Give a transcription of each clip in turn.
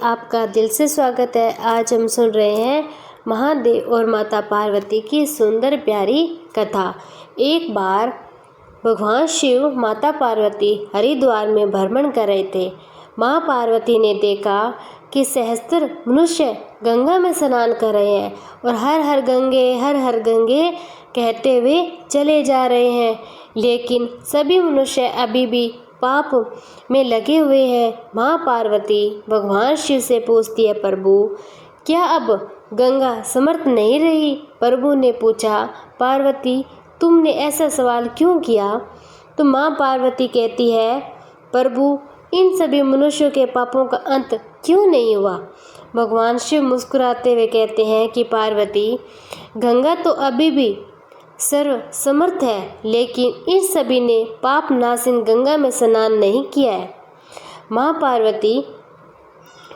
आपका दिल से स्वागत है। आज हम सुन रहे हैं महादेव और माता पार्वती की सुंदर प्यारी कथा। एक बार भगवान शिव माता पार्वती हरिद्वार में भ्रमण कर रहे थे। माँ पार्वती ने देखा कि सहस्त्र मनुष्य गंगा में स्नान कर रहे हैं और हर हर गंगे कहते हुए चले जा रहे हैं, लेकिन सभी मनुष्य अभी भी पाप में लगे हुए हैं। माँ पार्वती भगवान शिव से पूछती है, प्रभु क्या अब गंगा समर्थ नहीं रही? प्रभु ने पूछा, पार्वती तुमने ऐसा सवाल क्यों किया? तो माँ पार्वती कहती है, प्रभु इन सभी मनुष्यों के पापों का अंत क्यों नहीं हुआ? भगवान शिव मुस्कुराते हुए कहते हैं कि पार्वती गंगा तो अभी भी सर्व समर्थ है, लेकिन इन सभी ने पाप नाशिन गंगा में स्नान नहीं किया है। माँ पार्वती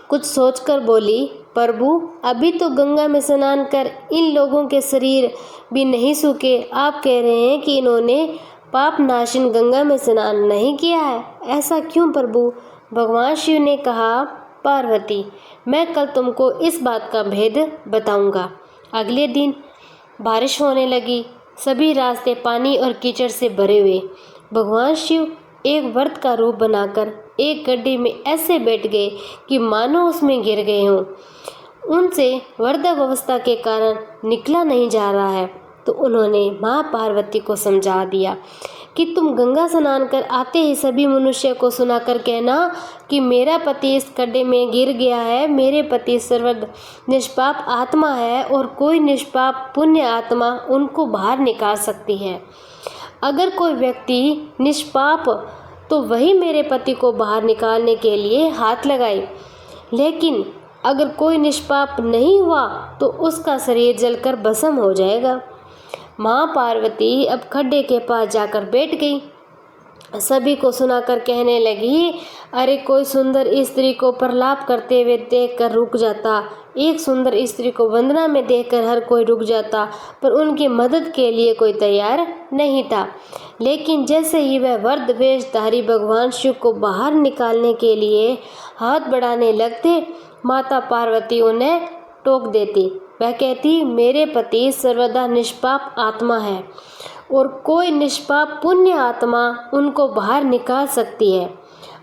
कुछ सोचकर बोली, प्रभु अभी तो गंगा में स्नान कर इन लोगों के शरीर भी नहीं सूखे, आप कह रहे हैं कि इन्होंने पाप नाशिन गंगा में स्नान नहीं किया है, ऐसा क्यों प्रभु? भगवान शिव ने कहा, पार्वती मैं कल तुमको इस बात का भेद बताऊंगा। अगले दिन बारिश होने लगी। सभी रास्ते पानी और कीचड़ से भरे हुए। भगवान शिव एक व्रत का रूप बनाकर एक गड्ढे में ऐसे बैठ गए कि मानो उसमें गिर गए हों। उनसे वृद्धावस्था के कारण निकला नहीं जा रहा है, तो उन्होंने माँ पार्वती को समझा दिया कि तुम गंगा स्नान कर आते ही सभी मनुष्य को सुनाकर कहना कि मेरा पति इस गड्ढे में गिर गया है। मेरे पति सर्वदा निष्पाप आत्मा है और कोई निष्पाप पुण्य आत्मा उनको बाहर निकाल सकती है। अगर कोई व्यक्ति निष्पाप तो वही मेरे पति को बाहर निकालने के लिए हाथ लगाए, लेकिन अगर कोई निष्पाप नहीं हुआ तो उसका शरीर जलकर भस्म हो जाएगा। माँ पार्वती अब खड्डे के पास जाकर बैठ गई। सभी को सुनाकर कहने लगी, अरे कोई सुंदर स्त्री को प्रलाप करते हुए देखकर रुक जाता, एक सुंदर स्त्री को वंदना में देखकर हर कोई रुक जाता, पर उनकी मदद के लिए कोई तैयार नहीं था। लेकिन जैसे ही वह वृद्ध वेशधारी भगवान शिव को बाहर निकालने के लिए हाथ बढ़ाने लगते, माता पार्वती उन्हें टोक देती। वह कहती, मेरे पति सर्वदा निष्पाप आत्मा है और कोई निष्पाप पुण्य आत्मा उनको बाहर निकाल सकती है।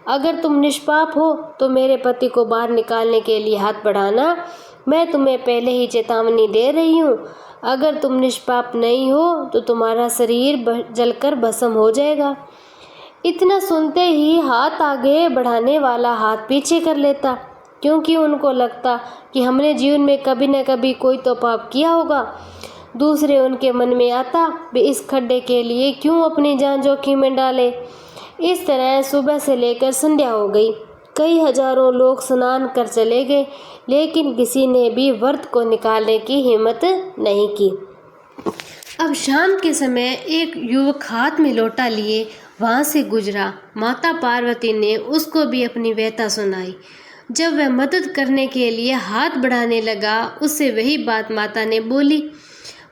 अगर तुम निष्पाप हो तो मेरे पति को बाहर निकालने के लिए हाथ बढ़ाना। मैं तुम्हें पहले ही चेतावनी दे रही हूँ, अगर तुम निष्पाप नहीं हो तो तुम्हारा शरीर जलकर भस्म हो जाएगा। इतना सुनते ही हाथ आगे बढ़ाने वाला हाथ पीछे कर लेता, क्योंकि उनको लगता कि हमने जीवन में कभी न कभी कोई तो पाप किया होगा। दूसरे उनके मन में आता, वे इस खड्डे के लिए क्यों अपनी जान जोखिम में डाले। इस तरह सुबह से लेकर संध्या हो गई। कई हजारों लोग स्नान कर चले गए, लेकिन किसी ने भी व्रत को निकालने की हिम्मत नहीं की। अब शाम के समय एक युवक हाथ में लोटा लिए वहां से गुजरा। माता पार्वती ने उसको भी अपनी व्यथा सुनाई। जब वह मदद करने के लिए हाथ बढ़ाने लगा, उससे वही बात माता ने बोली।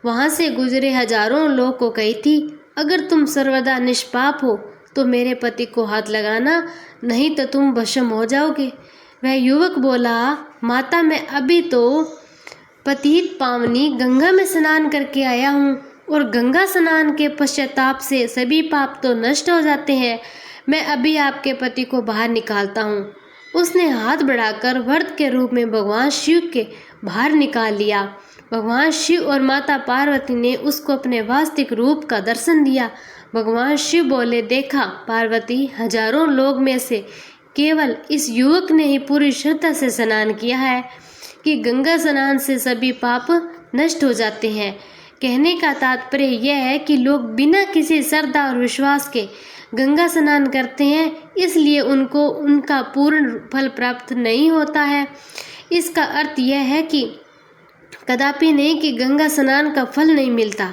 वहां से गुजरे हजारों लोग को कही थी, अगर तुम सर्वदा निष्पाप हो तो मेरे पति को हाथ लगाना, नहीं तो तुम भस्म हो जाओगे। वह युवक बोला, माता मैं अभी तो पतित पावनी गंगा में स्नान करके आया हूँ और गंगा स्नान के पश्चाताप से सभी पाप तो नष्ट हो जाते हैं। मैं अभी आपके पति को बाहर निकालता हूँ। उसने हाथ बढ़ाकर व्रत के रूप में भगवान शिव के बाहर निकाल लिया। भगवान शिव और माता पार्वती ने उसको अपने वास्तविक रूप का दर्शन दिया। भगवान शिव बोले, देखा पार्वती, हजारों लोग में से केवल इस युवक ने ही पूरी श्रद्धा से स्नान किया है कि गंगा स्नान से सभी पाप नष्ट हो जाते हैं। कहने का तात्पर्य यह है कि लोग बिना किसी श्रद्धा और विश्वास के गंगा स्नान करते हैं, इसलिए उनको उनका पूर्ण फल प्राप्त नहीं होता है। इसका अर्थ यह है कि कदापि नहीं कि गंगा स्नान का फल नहीं मिलता,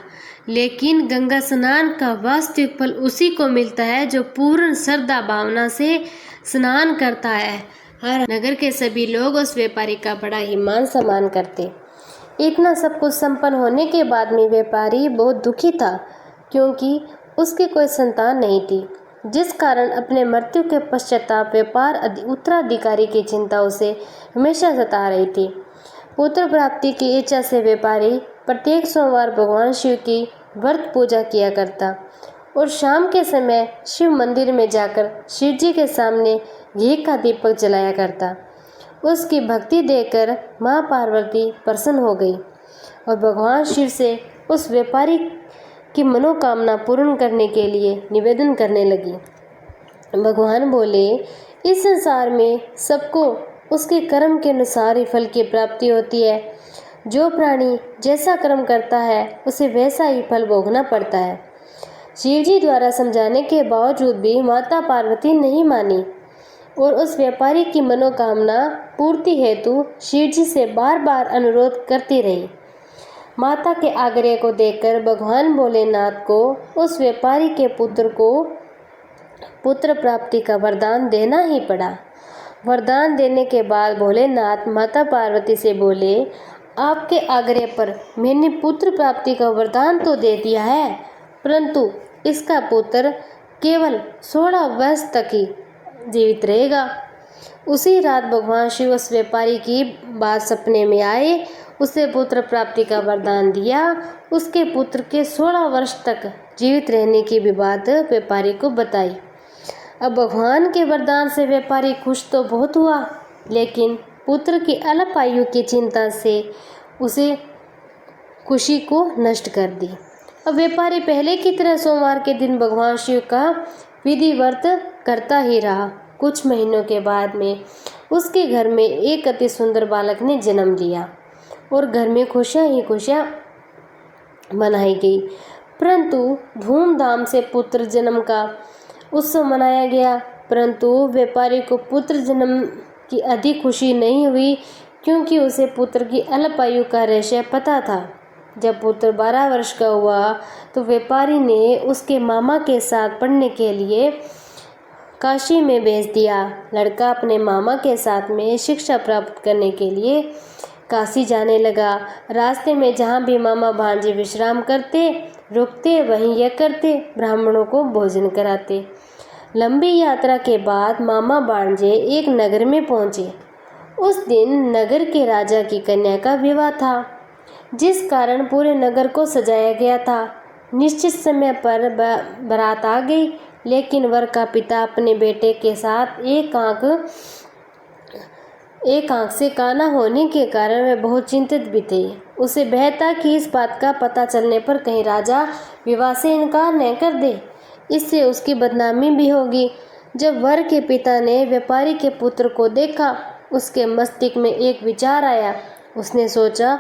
लेकिन गंगा स्नान का वास्तविक फल उसी को मिलता है जो पूर्ण श्रद्धा भावना से स्नान करता है। हर नगर के सभी लोग उस व्यापारी का बड़ा ही मान सम्मान करते। इतना सब कुछ संपन्न होने के बाद में व्यापारी बहुत दुखी था, क्योंकि उसकी कोई संतान नहीं थी। जिस कारण अपने मृत्यु के पश्चाताप व्यापार उत्तराधिकारी की चिंता उसे हमेशा सता रही थी। पुत्र प्राप्ति की इच्छा से व्यापारी प्रत्येक सोमवार भगवान शिव की व्रत पूजा किया करता और शाम के समय शिव मंदिर में जाकर शिव जी के सामने घी का दीपक जलाया करता। उसकी भक्ति देखकर माँ पार्वती प्रसन्न हो गई और भगवान शिव से उस व्यापारी की मनोकामना पूर्ण करने के लिए निवेदन करने लगी। भगवान बोले, इस संसार में सबको उसके कर्म के अनुसार ही फल की प्राप्ति होती है। जो प्राणी जैसा कर्म करता है उसे वैसा ही फल भोगना पड़ता है। शिवजी द्वारा समझाने के बावजूद भी माता पार्वती नहीं मानी और उस व्यापारी की मनोकामना पूर्ति हेतु शिवजी से बार बार अनुरोध करती रही। माता के आग्रह को देखकर भगवान भोलेनाथ को उस व्यापारी के पुत्र को पुत्र प्राप्ति का वरदान देना ही पड़ा। वरदान देने के बाद भोलेनाथ माता पार्वती से बोले, आपके आग्रह पर मैंने पुत्र प्राप्ति का वरदान तो दे दिया है, परंतु इसका पुत्र केवल 16 वर्ष तक ही जीवित रहेगा। उसी रात भगवान शिव उस व्यापारी की बात सपने में आए, उसे पुत्र प्राप्ति का वरदान दिया। उसके पुत्र के 16 वर्ष तक जीवित रहने की भी बात व्यापारी को बताई। अब भगवान के वरदान से व्यापारी खुश तो बहुत हुआ, लेकिन पुत्र की अल्प आयु की चिंता से उसे खुशी को नष्ट कर दी। अब व्यापारी पहले की तरह सोमवार के दिन भगवान शिव का विधिव्रत करता ही रहा। कुछ महीनों के बाद में उसके घर में एक अति सुंदर बालक ने जन्म लिया और घर में खुशियाँ ही खुशियाँ मनाई गई। परंतु धूमधाम से पुत्र जन्म का उत्सव मनाया गया, परंतु व्यापारी को पुत्र जन्म की अधिक खुशी नहीं हुई, क्योंकि उसे पुत्र की अल्प आयु का रहस्य पता था। जब पुत्र 12 वर्ष का हुआ तो व्यापारी ने उसके मामा के साथ पढ़ने के लिए काशी में भेज दिया। लड़का अपने मामा के साथ में शिक्षा प्राप्त करने के लिए काशी जाने लगा। रास्ते में जहाँ भी मामा भांजे विश्राम करते रुकते, वहीं यह करते ब्राह्मणों को भोजन कराते। लंबी यात्रा के बाद मामा भांजे एक नगर में पहुँचे। उस दिन नगर के राजा की कन्या का विवाह था, जिस कारण पूरे नगर को सजाया गया था। निश्चित समय पर बारात आ गई, लेकिन वर का पिता अपने बेटे के साथ एक आंख से काना होने के कारण वह बहुत चिंतित भी थे। उसे भय था कि इस बात का पता चलने पर कहीं राजा विवाह से इनकार न कर दे, इससे उसकी बदनामी भी होगी। जब वर के पिता ने व्यापारी के पुत्र को देखा, उसके मस्तिष्क में एक विचार आया। उसने सोचा,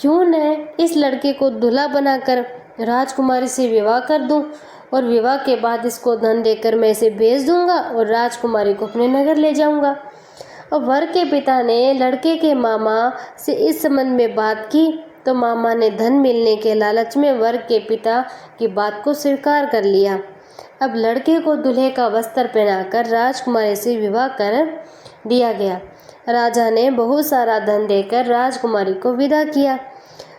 क्यों न इस लड़के को दूल्हा बनाकर राजकुमारी से विवाह कर दूं और विवाह के बाद इसको धन देकर मैं इसे भेज दूंगा और राजकुमारी को अपने नगर ले जाऊंगा। और वर के पिता ने लड़के के मामा से इस संबंध में बात की तो मामा ने धन मिलने के लालच में वर के पिता की बात को स्वीकार कर लिया। अब लड़के को दूल्हे का वस्त्र पहनाकर राजकुमारी से विवाह कर दिया गया। राजा ने बहुत सारा धन देकर राजकुमारी को विदा किया।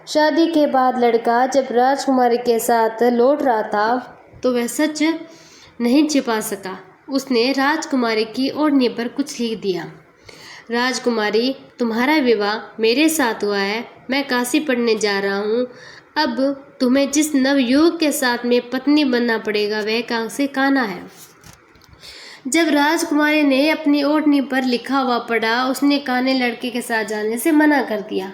शादी के बाद लड़का जब राजकुमारी के साथ लौट रहा था तो वह सच नहीं छिपा सका। उसने राजकुमारी की ओढ़नी पर कुछ लिख दिया। राजकुमारी, तुम्हारा विवाह मेरे साथ हुआ है। मैं काशी पढ़ने जा रहा हूँ। अब तुम्हें जिस नवयुवक के साथ में पत्नी बनना पड़ेगा वह कांसे काना है। जब राजकुमारी ने अपनी ओढ़नी पर लिखा हुआ पढ़ा, उसने काने लड़के के साथ जाने से मना कर दिया।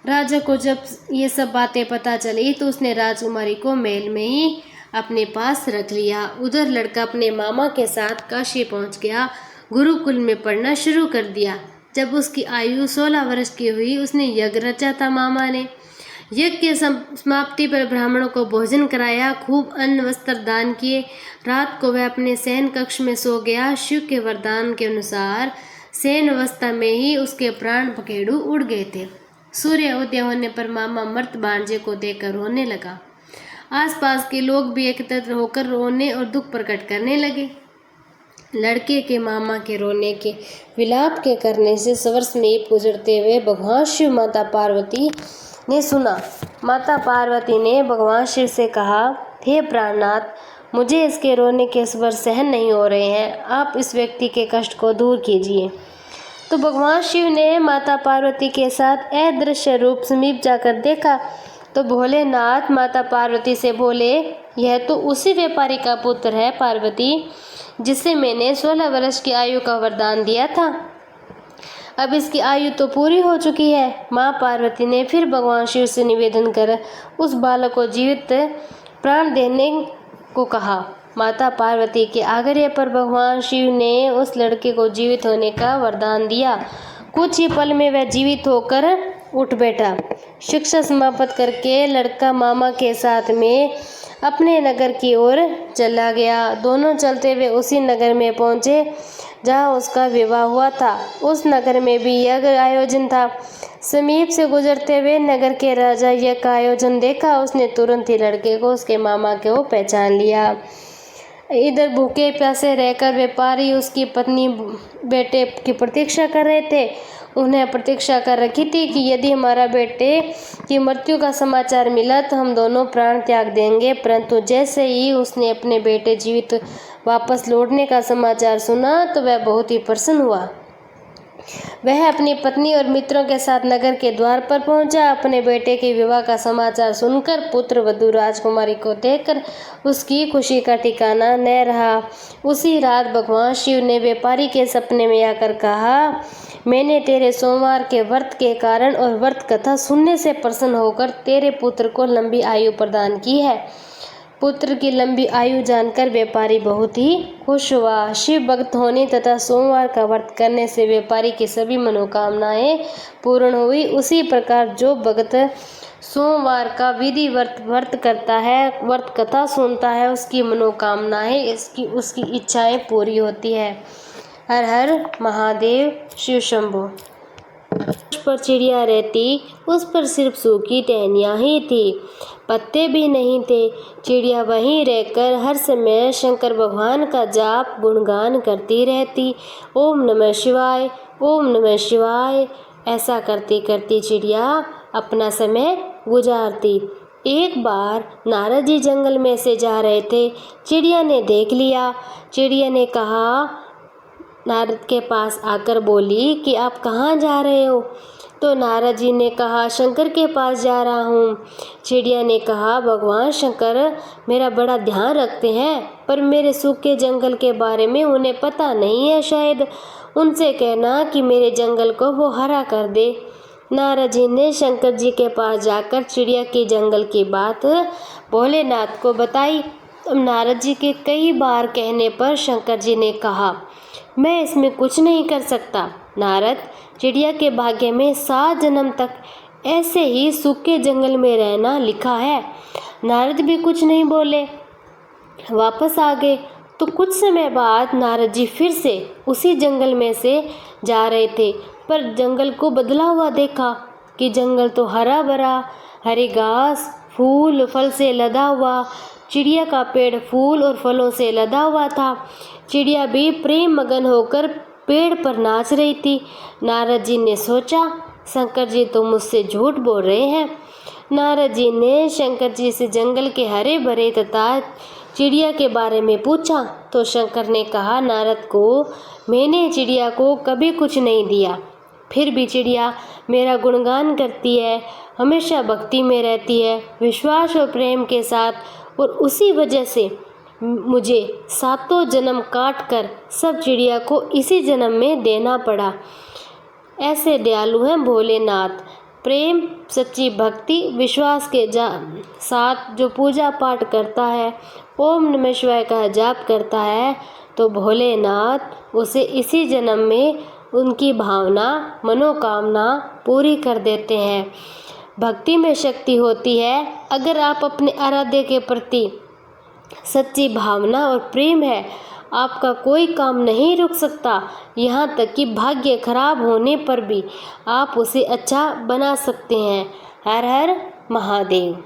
राजा को जब ये सब बातें पता चली तो उसने राजकुमारी को महल में ही अपने पास रख लिया। उधर लड़का अपने मामा के साथ काशी पहुंच गया। गुरुकुल में पढ़ना शुरू कर दिया। जब उसकी आयु 16 वर्ष की हुई, उसने यज्ञ रचा था। मामा ने यज्ञ के समाप्ति पर ब्राह्मणों को भोजन कराया, खूब अन्न वस्त्र दान किए। रात को वह अपने शयन कक्ष में सो गया। शिव के वरदान के अनुसार शयन अवस्था में ही उसके प्राण पखेरु उड़ गए थे। सूर्य उदय होने पर मामा मर्त भांजे को देखकर रोने लगा। आसपास के लोग भी एकत्र होकर रोने और दुख प्रकट करने लगे। लड़के के मामा के रोने के विलाप के करने से सवर्ष में गुजरते हुए भगवान शिव माता पार्वती ने सुना। माता पार्वती ने भगवान शिव से कहा, हे प्राणनाथ, मुझे इसके रोने के स्वर सहन नहीं हो रहे हैं। आप इस व्यक्ति के कष्ट को दूर कीजिए। तो भगवान शिव ने माता पार्वती के साथ अदृश्य रूप समीप जाकर देखा तो भोलेनाथ माता पार्वती से बोले, यह तो उसी व्यापारी का पुत्र है पार्वती, जिसे मैंने 16 वर्ष की आयु का वरदान दिया था। अब इसकी आयु तो पूरी हो चुकी है। माँ पार्वती ने फिर भगवान शिव से निवेदन कर उस बालक को जीवित प्राण देने को कहा। माता पार्वती के आग्रह पर भगवान शिव ने उस लड़के को जीवित होने का वरदान दिया। कुछ ही पल में वह जीवित होकर उठ बैठा। शिक्षा समाप्त करके लड़का मामा के साथ में अपने नगर की ओर चला गया। दोनों चलते हुए उसी नगर में पहुंचे जहां उसका विवाह हुआ था। उस नगर में भी यज्ञ आयोजन था। समीप से गुजरते हुए नगर के राजा यज्ञ का आयोजन देखा। उसने तुरंत ही लड़के को उसके मामा को पहचान लिया। इधर भूखे प्यासे रहकर व्यापारी उसकी पत्नी बेटे की प्रतीक्षा कर रहे थे। उन्हें प्रतीक्षा कर रखी थी कि यदि हमारा बेटे की मृत्यु का समाचार मिला तो हम दोनों प्राण त्याग देंगे। परंतु जैसे ही उसने अपने बेटे जीवित वापस लौटने का समाचार सुना तो वह बहुत ही प्रसन्न हुआ। वह अपनी पत्नी और मित्रों के साथ नगर के द्वार पर पहुंचा। अपने बेटे के विवाह का समाचार सुनकर पुत्र वधू राजकुमारी को देखकर उसकी खुशी का ठिकाना न रहा। उसी रात भगवान शिव ने व्यापारी के सपने में आकर कहा, मैंने तेरे सोमवार के व्रत के कारण और व्रत कथा सुनने से प्रसन्न होकर तेरे पुत्र को लंबी आयु प्रदान की है। पुत्र की लंबी आयु जानकर व्यापारी बहुत ही खुश हुआ। शिव भक्त होने तथा सोमवार का व्रत करने से व्यापारी की सभी मनोकामनाएं पूर्ण हुई। उसी प्रकार जो भक्त सोमवार का विधि व्रत करता है, व्रत कथा सुनता है, उसकी मनोकामनाएं उसकी इच्छाएं पूरी होती है। हर हर महादेव, शिव शंभो। उस पर चिड़िया रहती, उस पर सिर्फ सूखी टहनियाँ ही थी, पत्ते भी नहीं थे। चिड़िया वहीं रहकर हर समय शंकर भगवान का जाप गुणगान करती रहती। ओम नमः शिवाय, ओम नमः शिवाय, ऐसा करती करती चिड़िया अपना समय गुजारती। एक बार नारद जी जंगल में से जा रहे थे। चिड़िया ने देख लिया। चिड़िया ने कहा, नारद के पास आकर बोली कि आप कहाँ जा रहे हो? तो नारद जी ने कहा, शंकर के पास जा रहा हूँ। चिड़िया ने कहा, भगवान शंकर मेरा बड़ा ध्यान रखते हैं, पर मेरे सूखे जंगल के बारे में उन्हें पता नहीं है। शायद उनसे कहना कि मेरे जंगल को वो हरा कर दे। नारद जी ने शंकर जी के पास जाकर चिड़िया की जंगल की बात भोलेनाथ को बताई। नारद जी के कई बार कहने पर शंकर जी ने कहा, मैं इसमें कुछ नहीं कर सकता। नारद, चिड़िया के भाग्य में 7 जन्म तक ऐसे ही सूखे जंगल में रहना लिखा है। नारद भी कुछ नहीं बोले, वापस आ गए। तो कुछ समय बाद नारद जी फिर से उसी जंगल में से जा रहे थे, पर जंगल को बदला हुआ देखा कि जंगल तो हरा भरा, हरी घास, फूल फल से लदा हुआ। चिड़िया का पेड़ फूल और फलों से लदा हुआ था। चिड़िया भी प्रेम मगन होकर पेड़ पर नाच रही थी। नारद जी ने सोचा, शंकर जी तो मुझसे झूठ बोल रहे हैं। नारद जी ने शंकर जी से जंगल के हरे भरे तथा चिड़िया के बारे में पूछा तो शंकर ने कहा, नारद को मैंने चिड़िया को कभी कुछ नहीं दिया, फिर भी चिड़िया मेरा गुणगान करती है, हमेशा भक्ति में रहती है, विश्वास और प्रेम के साथ, और उसी वजह से मुझे 7 जन्म काट कर सब चिड़िया को इसी जन्म में देना पड़ा। ऐसे दयालु हैं भोलेनाथ। प्रेम, सच्ची भक्ति, विश्वास के साथ जो पूजा पाठ करता है, ओम नमः शिवाय का जाप करता है, तो भोलेनाथ उसे इसी जन्म में उनकी भावना मनोकामना पूरी कर देते हैं। भक्ति में शक्ति होती है। अगर आप अपने आराध्य के प्रति सच्ची भावना और प्रेम है, आपका कोई काम नहीं रुक सकता। यहाँ तक कि भाग्य खराब होने पर भी आप उसे अच्छा बना सकते हैं। हर हर महादेव।